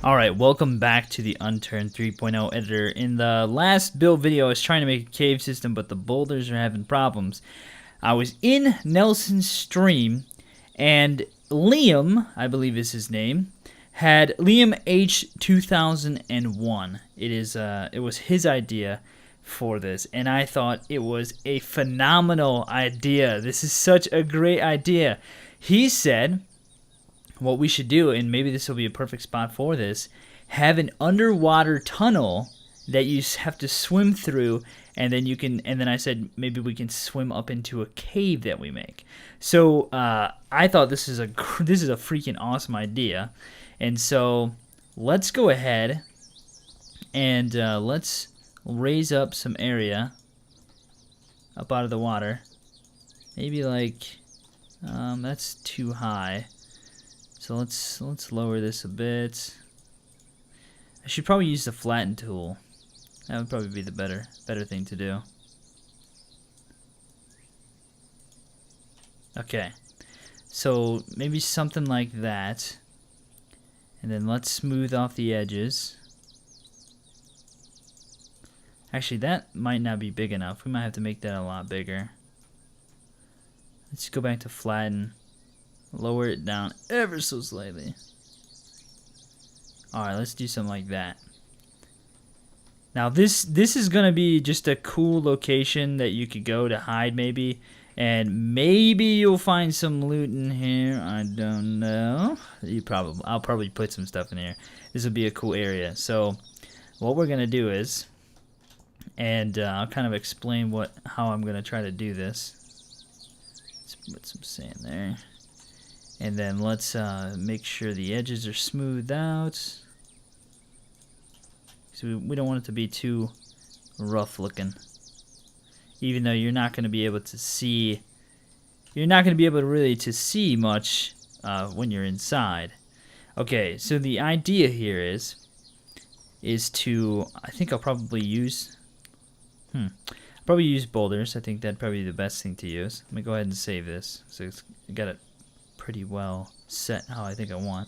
Alright, welcome back to the Unturned 3.0 editor. In the last build video, I was trying to make a cave system, but the boulders are having problems. I was in Nelson's stream, and Liam, I believe is his name, had Liam H2001. It was his idea for this, and I thought it was a phenomenal idea. This is such a great idea. He said what we should do, and maybe this will be a perfect spot for this, have an underwater tunnel that you have to swim through, and then I said maybe we can swim up into a cave that we make. So I thought this is a freaking awesome idea, and so let's go ahead and let's raise up some area up out of the water. Maybe like that's too high. So let's lower this a bit. I should probably use the flatten tool. That would probably be the better thing to do. Okay, so maybe something like that. And then let's smooth off the edges. Actually, that might not be big enough. We might have to make that a lot bigger. Let's go back to flatten. Lower it down ever so slightly. Alright, let's do something like that. Now this is gonna be just a cool location that you could go to hide maybe. And maybe you'll find some loot in here. I don't know. I'll probably put some stuff in here. This will be a cool area. So what we're gonna do is, and I'll kind of explain how I'm gonna try to do this. Let's put some sand there. And then let's make sure the edges are smoothed out. So we don't want it to be too rough looking. Even though you're not going to be able to see, really to see much when you're inside. Okay, so the idea here is to, I think I'll probably use, boulders. I think that'd probably be the best thing to use. Let me go ahead and save this. So it's got it pretty well set how I think I want.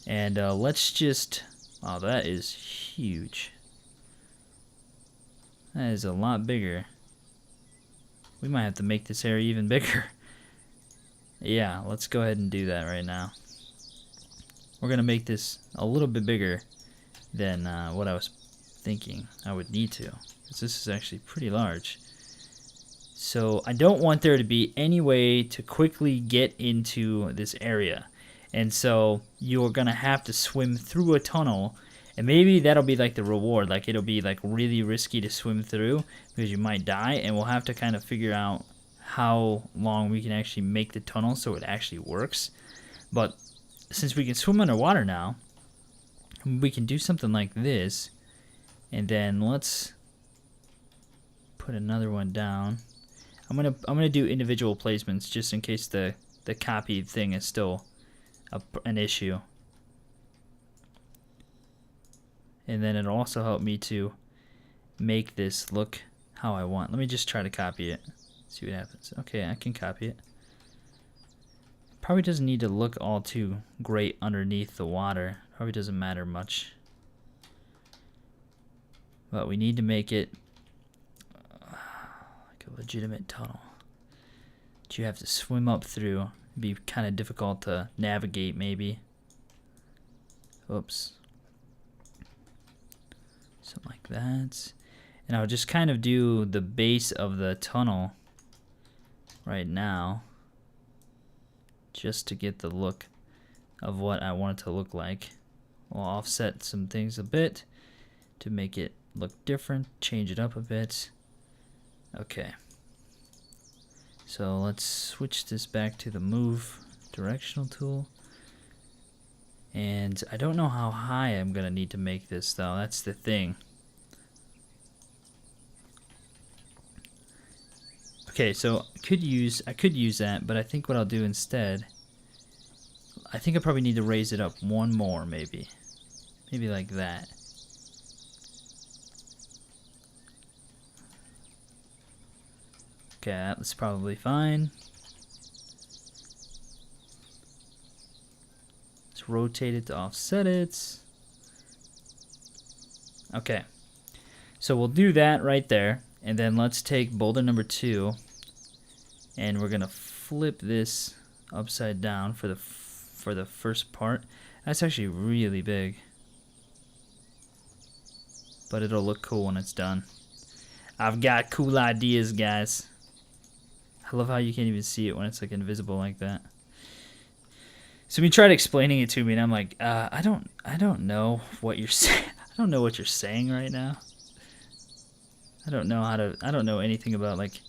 And let's just, oh, that is huge. That is a lot bigger. We might have to make this area even bigger. Yeah, let's go ahead and do that right now. We're gonna make this a little bit bigger than what I was thinking I would need to, because this is actually pretty large. So I don't want there to be any way to quickly get into this area. And so you're going to have to swim through a tunnel. And maybe that'll be like the reward. Like it'll be like really risky to swim through because you might die. And we'll have to kind of figure out how long we can actually make the tunnel so it actually works. But since we can swim underwater now, we can do something like this. And then let's put another one down. I'm gonna do individual placements just in case the copy thing is still an issue. And then it'll also help me to make this look how I want. Let me just try to copy it. See what happens. Okay, I can copy it. Probably doesn't need to look all too great underneath the water. Probably doesn't matter much. But we need to make it a legitimate tunnel that you have to swim up through. It'd be kind of difficult to navigate maybe. Oops. Something like that. And I'll just kind of do the base of the tunnel right now just to get the look of what I want it to look like. We'll offset some things a bit to make it look different, change it up a bit. Okay, so let's switch this back to the move directional tool. And I don't know how high I'm gonna need to make this though, that's the thing. Okay, so I could use that, but I think what I'll do instead, I think I probably need to raise it up one more maybe. Maybe like that. Okay, that's probably fine. Let's rotate it to offset it. Okay, so we'll do that right there, and then let's take boulder number 2, and we're gonna flip this upside down for the first part. That's actually really big, but it'll look cool when it's done. I've got cool ideas, guys. I love how you can't even see it when it's like invisible like that. So we tried explaining it to me, and I'm like, I don't know what you're saying. I don't know what you're saying right now. I don't know anything about like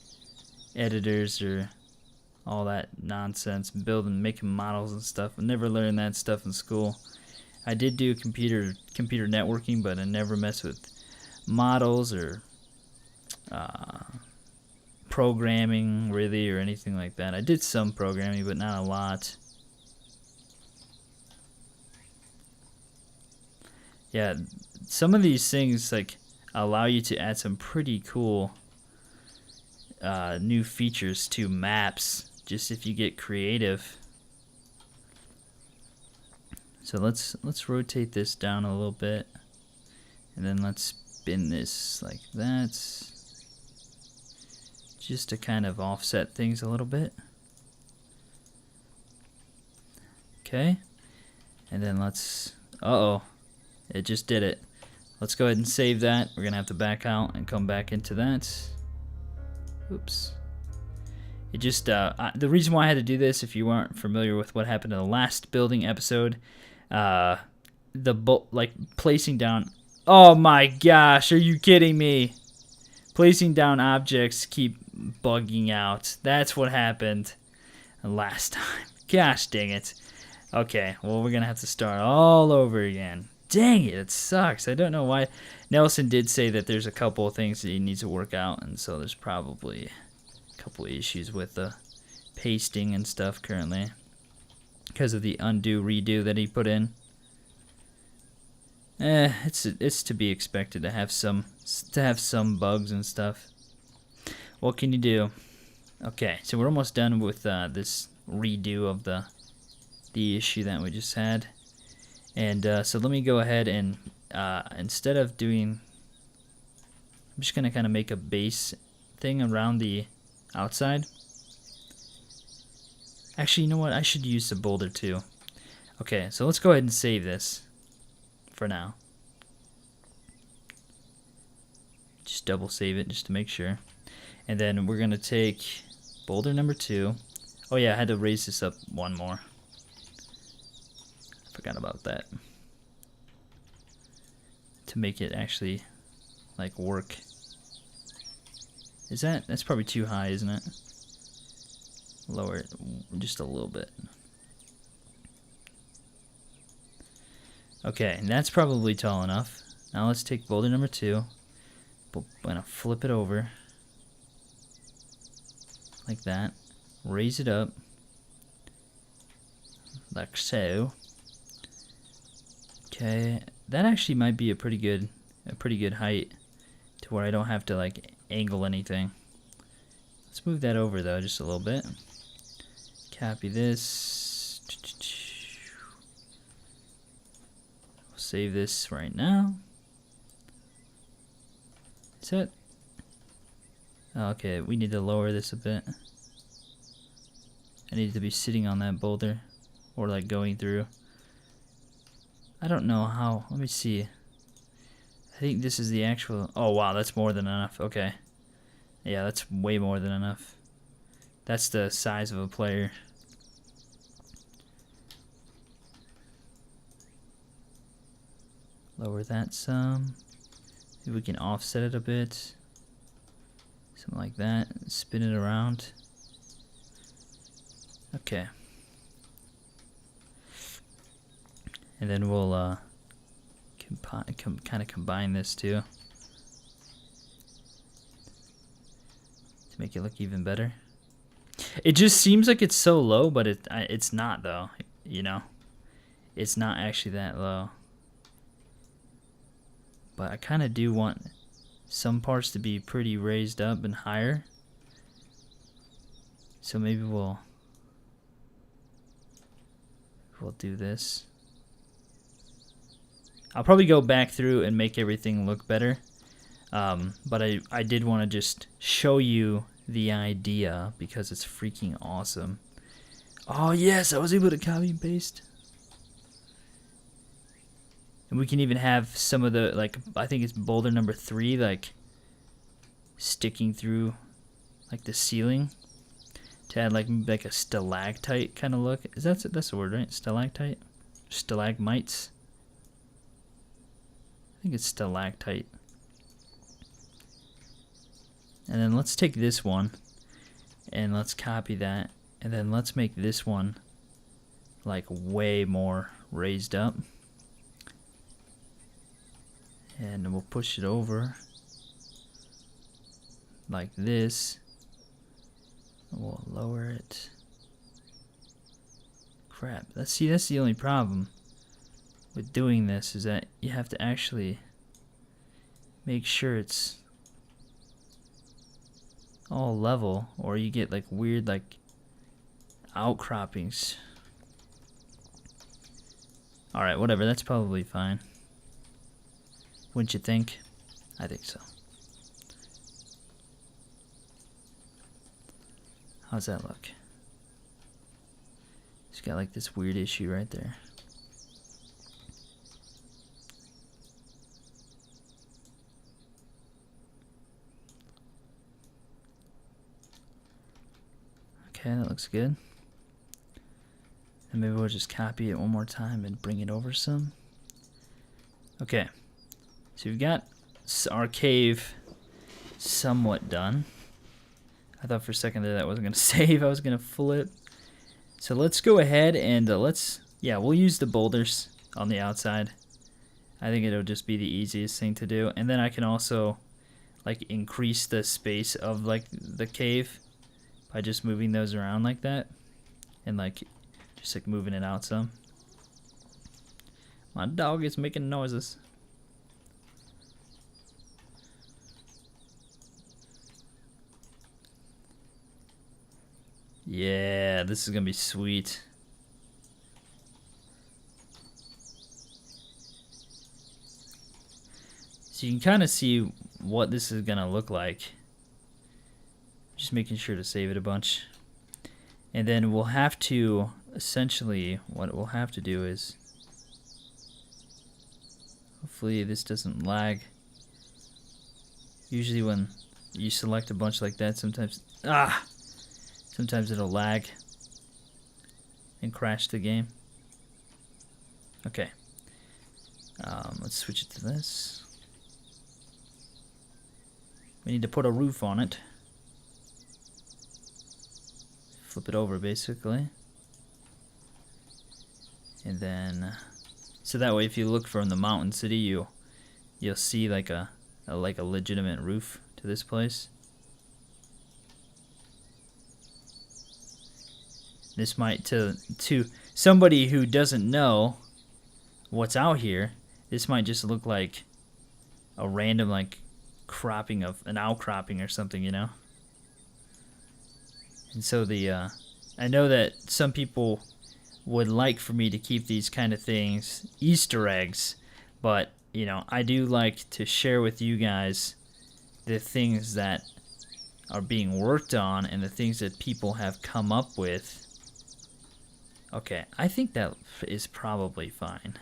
editors or all that nonsense, making models and stuff. I never learned that stuff in school. I did do computer networking, but I never messed with models or programming really or anything like that. I did some programming, but not a lot. Yeah, some of these things like allow you to add some pretty cool new features to maps, just if you get creative. So let's rotate this down a little bit, and then let's spin this like that, just to kind of offset things a little bit. Okay, and then let's, it just did it. Let's go ahead and save that. We're gonna have to back out and come back into that. Oops. It just, the reason why I had to do this, if you weren't familiar with what happened in the last building episode, like placing down, oh my gosh, are you kidding me? Placing down objects keep bugging out. That's what happened last time. Gosh dang it. Okay, well we're gonna have to start all over again. Dang it, it sucks. I don't know why. Nelson did say that there's a couple of things that he needs to work out, and so there's probably a couple of issues with the pasting and stuff currently because of the undo redo that he put in. It's to be expected to have some bugs and stuff. What can you do? Okay, so we're almost done with this redo of the issue that we just had. And so let me go ahead and instead of doing, I'm just gonna kind of make a base thing around the outside. Actually, you know what? I should use the boulder too. Okay, so let's go ahead and save this for now. Just double save it just to make sure. And then we're gonna take boulder number 2. Oh yeah, I had to raise this up one more. Forgot about that. To make it actually like work. That's probably too high, isn't it? Lower it just a little bit. Okay, and that's probably tall enough. Now let's take boulder number 2. I'm gonna flip it over like that. Raise it up like so. Okay, that actually might be a pretty good height to where I don't have to like angle anything. Let's move that over though just a little bit. Copy this. We'll save this right now. Is that? Okay, we need to lower this a bit. I need to be sitting on that boulder or like going through. I don't know how. Let me see. I think this is the actual. Oh wow, that's more than enough. Okay. Yeah, that's way more than enough. That's the size of a player. Lower that some. Maybe we can offset it a bit. Something like that. Spin it around. Okay. And then we'll kind of combine this too to make it look even better. It just seems like it's so low, but it's not though. You know, it's not actually that low. But I kind of do want some parts to be pretty raised up and higher. So maybe we'll do this. I'll probably go back through and make everything look better. But I did want to just show you the idea because it's freaking awesome. Oh yes, I was able to copy and paste. And we can even have some of the, like, I think it's boulder number 3, like, sticking through, like, the ceiling to add, like a stalactite kind of look. That's the word, right? Stalactite? Stalagmites? I think it's stalactite. And then let's take this one and let's copy that. And then let's make this one, like, way more raised up. And we'll push it over like this. We'll lower it. Crap. That's the only problem with doing this, is that you have to actually make sure it's all level, or you get like weird like outcroppings. Alright, whatever, that's probably fine. Wouldn't you think? I think so. How's that look? It's got like this weird issue right there. Okay, that looks good. And maybe we'll just copy it one more time and bring it over some. Okay. So we've got our cave somewhat done. I thought for a second that wasn't going to save. I was going to flip. So let's go ahead and we'll use the boulders on the outside. I think it'll just be the easiest thing to do. And then I can also like increase the space of like the cave by just moving those around like that. And like just like moving it out some. My dog is making noises. Yeah, this is gonna be sweet. So you can kind of see what this is gonna look like. Just making sure to save it a bunch. And then we'll have to, essentially, what we'll have to do is, hopefully this doesn't lag. Usually when you select a bunch like that, sometimes it'll lag and crash the game. Okay. Let's switch it to this. We need to put a roof on it. Flip it over basically. And then, so that way if you look from the mountain city, you'll see like a legitimate roof to this place. This might, to somebody who doesn't know what's out here, this might just look like a random like cropping of an outcropping or something, you know. And so I know that some people would like for me to keep these kind of things Easter eggs, but you know, I do like to share with you guys the things that are being worked on and the things that people have come up with. Okay, I think that is probably fine.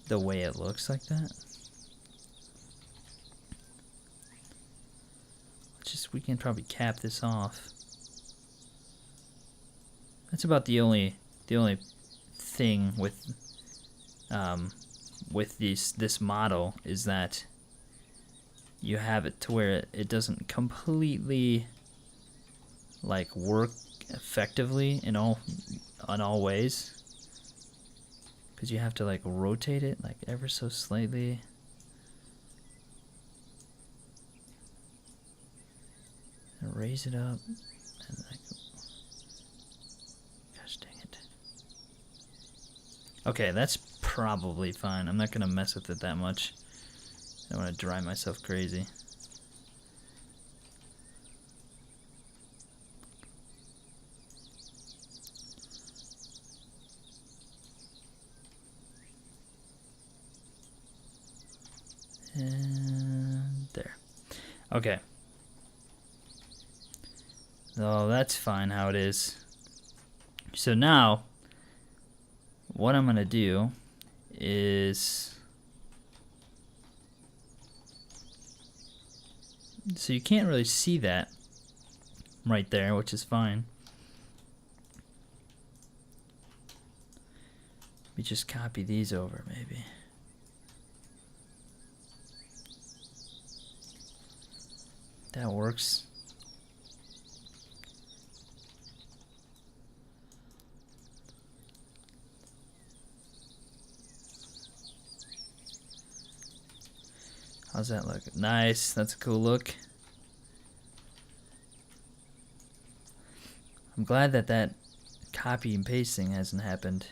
The way it looks like that. We can probably cap this off. That's about the only thing with this model, is that you have it to where it doesn't completely like work effectively in all ways, because you have to like rotate it like ever so slightly. And raise it up and like, gosh dang it. Okay, that's probably fine. I'm not gonna mess with it that much. I don't want to drive myself crazy. Okay. Oh, that's fine how it is. So now, what I'm gonna do is, so you can't really see that right there, which is fine. Let me just copy these over, maybe. That works. How's that look? Nice. That's a cool look. I'm glad that that copy and pasting hasn't happened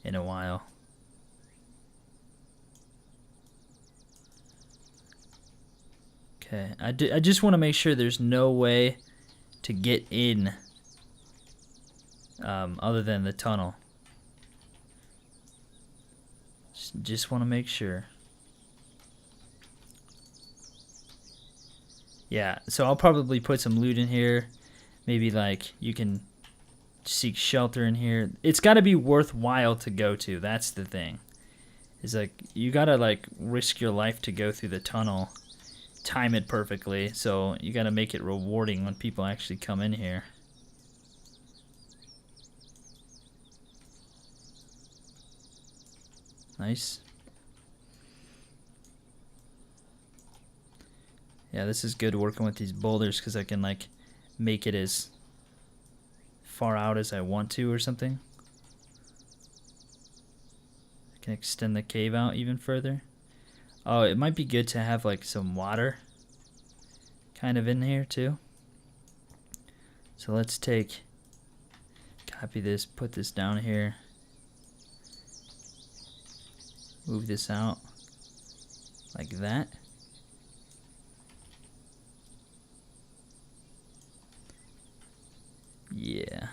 in a while. Okay, I just want to make sure there's no way to get in other than the tunnel. Just want to make sure. Yeah, so I'll probably put some loot in here. Maybe like you can seek shelter in here. It's got to be worthwhile to go to. That's the thing. Is like you got to like risk your life to go through the tunnel. Time it perfectly. So you got to make it rewarding when people actually come in here. Nice. Yeah, this is good working with these boulders because I can like make it as far out as I want to or something. I can extend the cave out even further. Oh, it might be good to have like some water kind of in here too. So let's copy this, put this down here. Move this out like that. Yeah.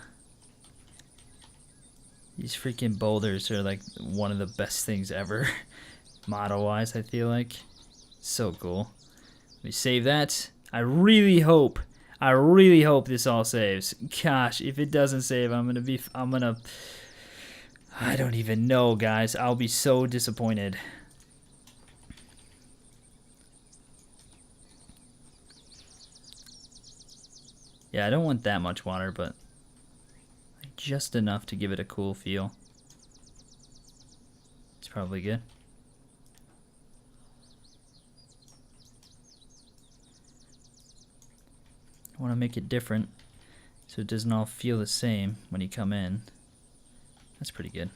These freaking boulders are like one of the best things ever. Model-wise, I feel like. So cool. Let me save that. I really hope this all saves. Gosh, if it doesn't save, I don't even know, guys. I'll be so disappointed. Yeah, I don't want that much water, but just enough to give it a cool feel. It's probably good. I want to make it different so it doesn't all feel the same when you come in. That's pretty good.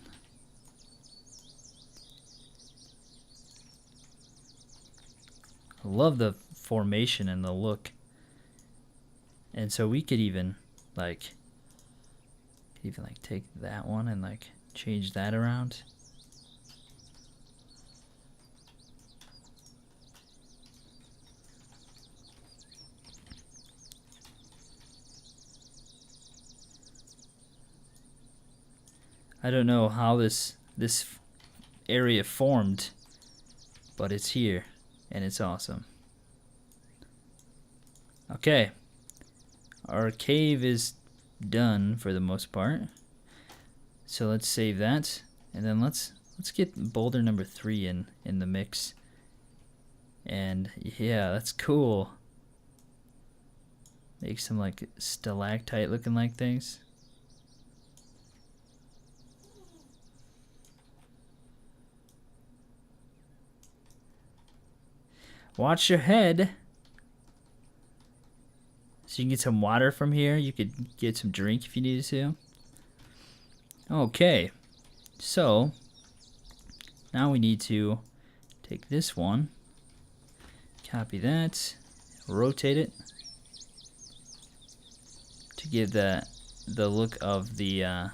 I love the formation and the look. And so we could even like take that one and like change that around. I don't know how this area formed, but it's here and it's awesome. Okay. Our cave is done for the most part. So let's save that. And then let's get boulder number 3 in the mix. And yeah, that's cool. Make some like stalactite looking like things. Watch your head. So you can get some water from here. You could get some drink if you needed to. Okay. So now we need to take this one, copy that, rotate it to give the look of the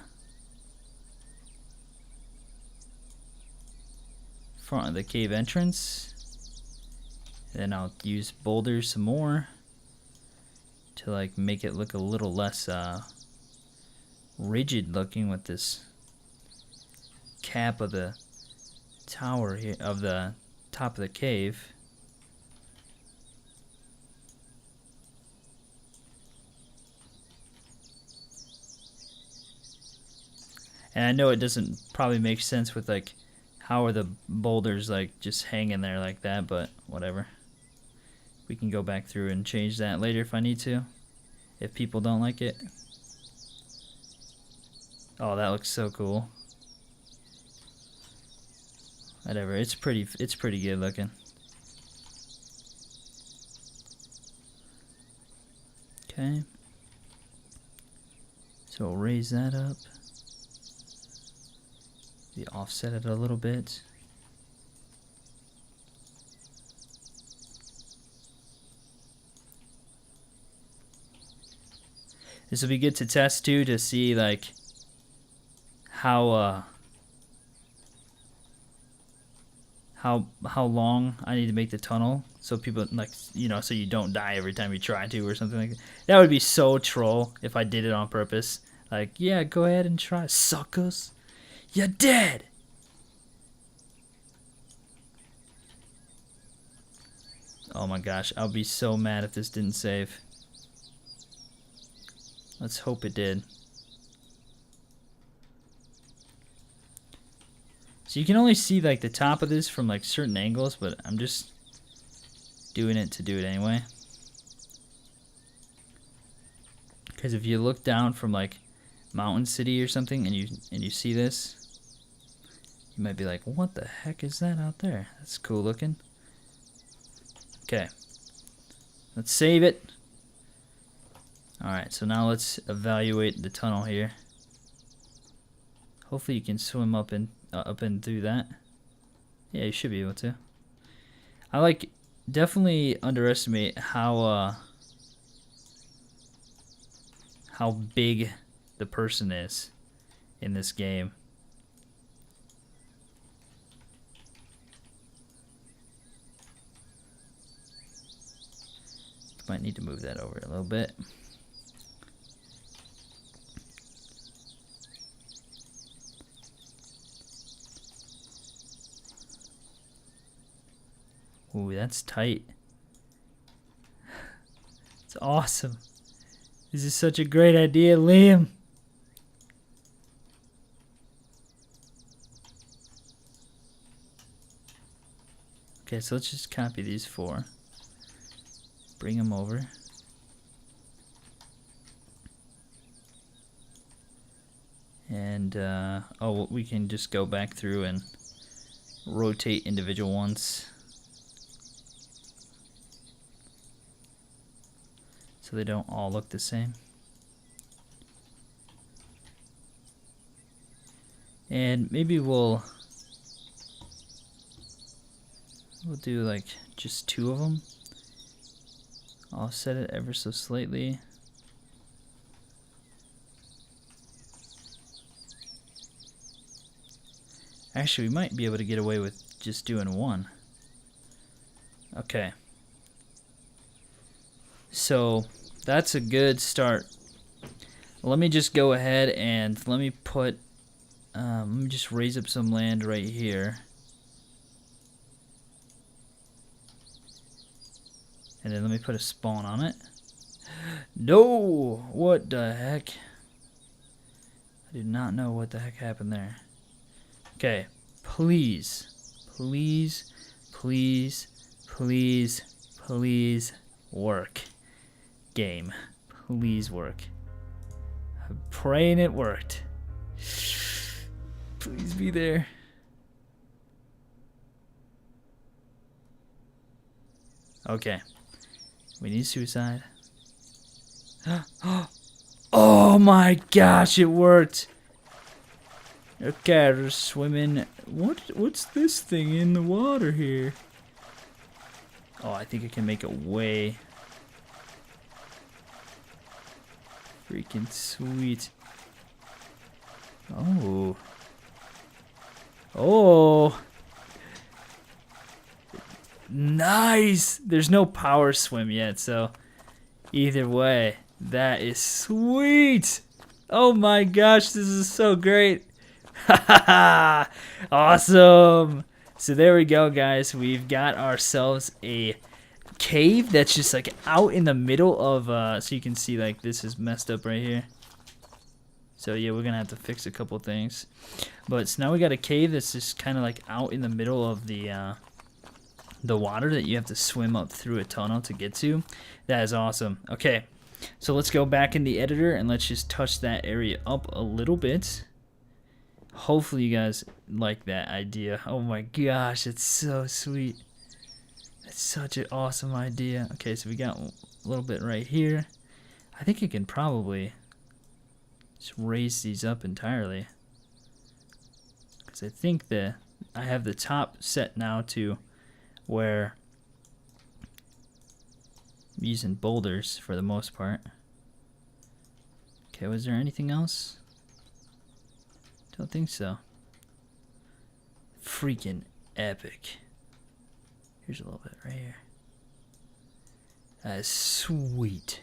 front of the cave entrance. Then I'll use boulders some more to like make it look a little less rigid looking with this cap of the tower here, of the top of the cave. And I know it doesn't probably make sense with like how are the boulders like just hanging there like that, but whatever. We can go back through and change that later if I need to, if people don't like it. Oh, that looks so cool. Whatever, it's pretty good looking. Okay. So we'll raise that up. We offset it a little bit. This will be good to test too, to see like how long I need to make the tunnel, so people like, you know, so you don't die every time you try to or something like that. That would be so troll if I did it on purpose. Like, yeah, go ahead and try, suckers. You're dead. Oh my gosh, I'll be so mad if this didn't save. Let's hope it did. So you can only see like the top of this from like certain angles, but I'm just doing it to do it anyway. Because if you look down from like Mountain City or something and you see this, you might be like, what the heck is that out there? That's cool looking. Okay, let's save it. Alright, so now let's evaluate the tunnel here. Hopefully you can swim up and through that. Yeah, you should be able to. I like, definitely underestimate how big the person is in this game. Might need to move that over a little bit. Ooh, that's tight. It's awesome. This is such a great idea, Liam. Okay, so let's just copy these 4. Bring them over. And, oh, we can just go back through and rotate individual ones. So they don't all look the same. And maybe we'll do like just 2 of them. Offset it ever so slightly. Actually, we might be able to get away with just doing 1. Okay. So that's a good start. Let me just go ahead and let me put, let me just raise up some land right here. And then let me put a spawn on it. No! What the heck? I do not know what the heck happened there. Okay. Please. Please. Please. Please. Please. Work. Game. Please work. I'm praying it worked. Please be there. Okay. We need suicide. Oh my gosh, it worked. Okay, we're swimming. What's this thing in the water here? Oh, I think I can make it way freaking sweet. Oh. Oh. Nice! There's no power swim yet, so either way, that is sweet! Oh my gosh, this is so great! Haha! Awesome! So there we go, guys. We've got ourselves a cave that's just like out in the middle of, so you can see like this is messed up right here. So yeah, we're gonna have to fix a couple things. But so now we got a cave that's just kind of like out in the middle of the water that you have to swim up through a tunnel to get to. That is awesome. Okay, so let's go back in the editor and let's just touch that area up a little bit. Hopefully you guys like that idea. Oh my gosh, it's so sweet. It's such an awesome idea. Okay, so we got a little bit right here. I think you can probably just raise these up entirely, because I think that I have the top set now to where I'm using boulders for the most part. Okay, was there anything else? Don't think so. Freaking epic. Here's a little bit right here. That is sweet.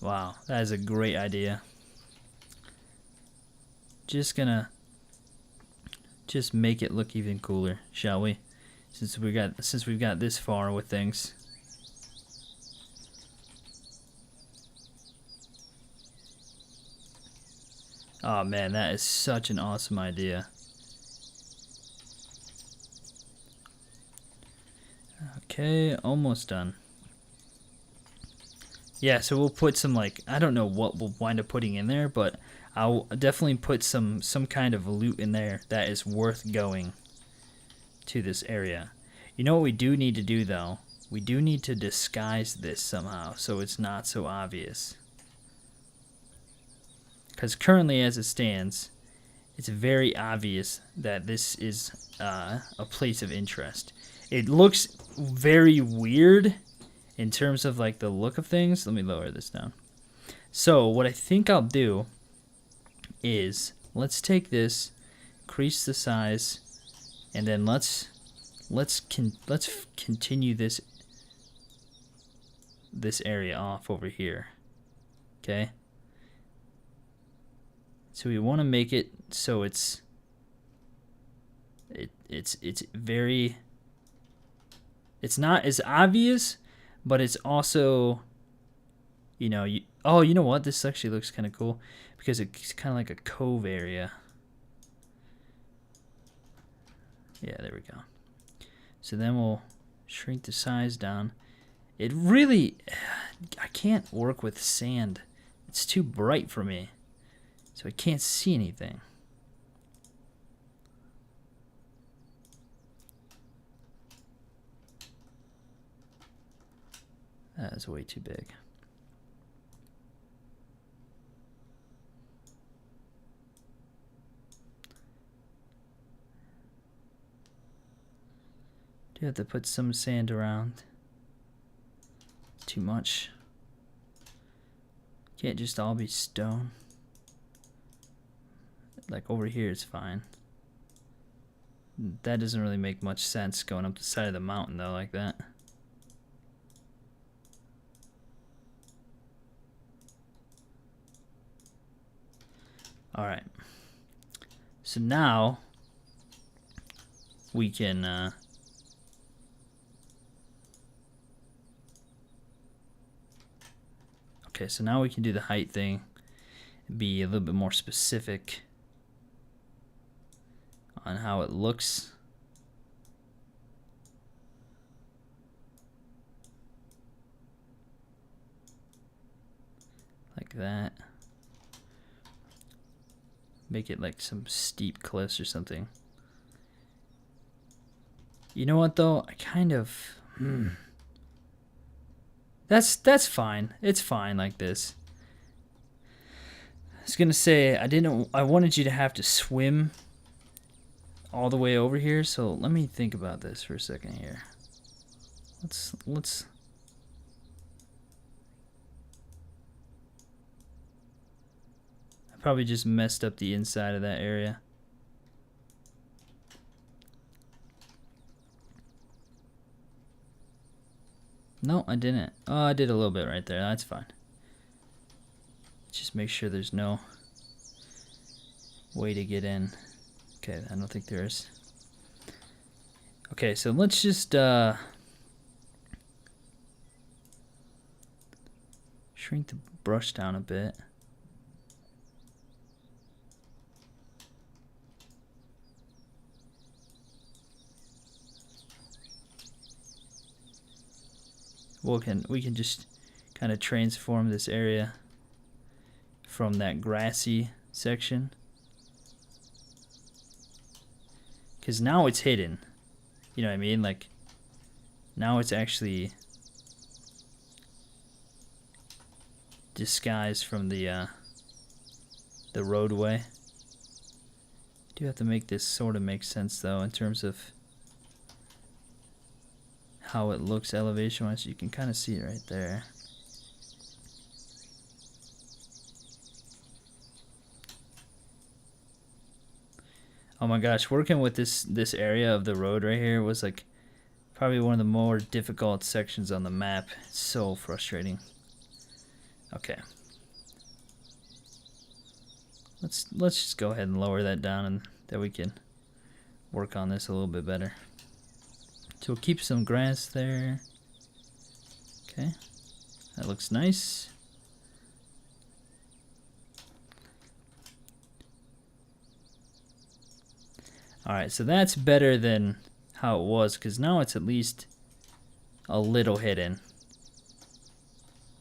Wow, that is a great idea. Just gonna make it look even cooler, shall we? Since we've got this far with things. Oh man, that is such an awesome idea. Okay, almost done. Yeah, so we'll put some, like, I don't know what we'll wind up putting in there, but I'll definitely put some kind of loot in there that is worth going to this area. You know what we do need to do though? We do need to disguise this somehow so it's not so obvious. Because currently as it stands, it's very obvious that this is a place of interest. It looks very weird in terms of like the look of things. Let me lower this down. So what I think I'll do is let's take this, increase the size, and then let's continue this area off over here. Okay. So we want to make it so it's very, it's not as obvious, but it's also, you know, oh, you know what? This actually looks kind of cool because it's kind of like a cove area. Yeah, there we go. So then we'll shrink the size down. It really, I can't work with sand. It's too bright for me, so I can't see anything. That is way too big. Do have to put some sand around. Too much. Can't just all be stone. Like over here it's fine. That doesn't really make much sense going up the side of the mountain though like that. Alright. So now we can okay, so now we can do the height thing, be a little bit more specific on how it looks. Like that. Make it like some steep cliffs or something. You know what though? I kind of That's fine. It's fine like this. I was gonna say I wanted you to have to swim all the way over here, so let me think about this for a second here. Let's I probably just messed up the inside of that area. No, I didn't. Oh, I did a little bit right there. That's fine. Just make sure there's no way to get in. Okay, I don't think there is. Okay, so let's just shrink the brush down a bit. we can just kind of transform this area from that grassy section, because now it's hidden. You know what I mean? Like, now it's actually disguised from the roadway. Do have to make this sort of make sense though, in terms of how it looks elevation wise. You can kind of see it right there. Oh my gosh, working with this area of the road right here was like probably one of the more difficult sections on the map. It's so frustrating. Okay. Let's just go ahead and lower that down, and that we can work on this a little bit better. So we'll keep some grass there. Okay. That looks nice. Alright, so that's better than how it was, because now it's at least a little hidden.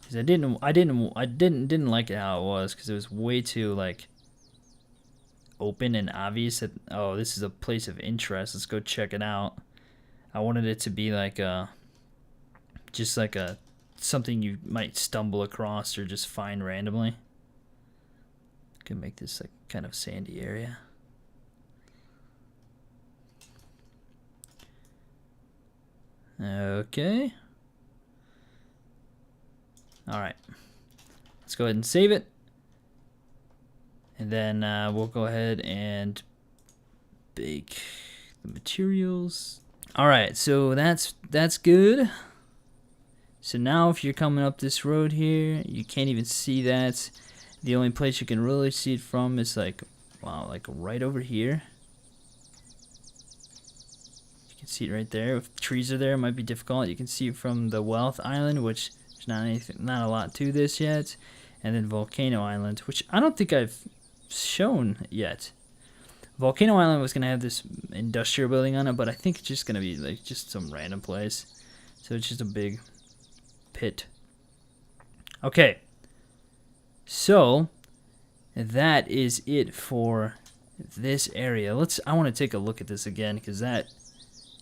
Because I didn't like it how it was, because it was way too like open and obvious that, oh, this is a place of interest, let's go check it out. I wanted it to be like just like something you might stumble across or just find randomly. Can make this like kind of sandy area. Okay. Alright. Let's go ahead and save it. And then we'll go ahead and bake the materials. Alright, so that's good. So now if you're coming up this road here, you can't even see that. The only place you can really see it from is like, wow, like right over here. You can see it right there. If trees are there, it might be difficult. You can see it from the Wealth Island, which there's not a lot to this yet. And then Volcano Island, which I don't think I've shown yet. Volcano Island was going to have this industrial building on it, but I think it's just going to be like just some random place. So it's just a big pit. Okay. So that is it for this area. I want to take a look at this again, because that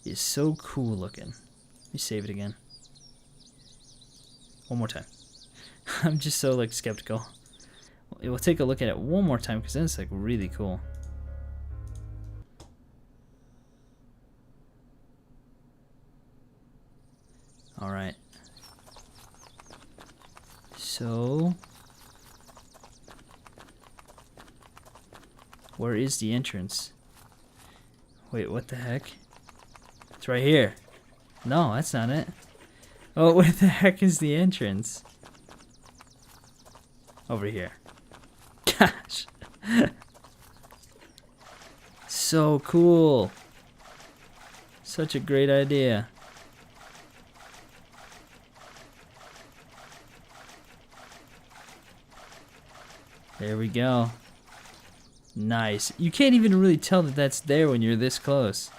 is so cool looking. Let me save it again. One more time. I'm just so like skeptical. We'll take a look at it one more time, because then it's like really cool. Alright. So where is the entrance? Wait, what the heck? It's right here. No, that's not it. Oh, where the heck is the entrance? Over here. Gosh. So cool. Such a great idea. There we go. Nice. You can't even really tell that that's there when you're this close.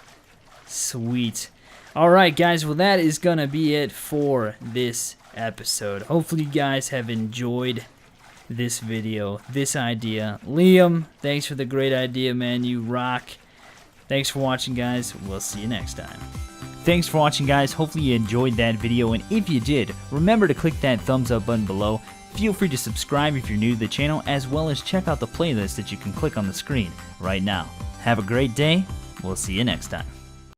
Sweet. Alright guys, well that is gonna be it for this episode. Hopefully you guys have enjoyed this video, this idea. Liam, thanks for the great idea, man. You rock. Thanks for watching, guys. We'll see you next time. Thanks for watching, guys. Hopefully you enjoyed that video, and if you did, remember to click that thumbs up button below. Feel free to subscribe if you're new to the channel, as well as check out the playlist that you can click on the screen right now. Have a great day. We'll see you next time.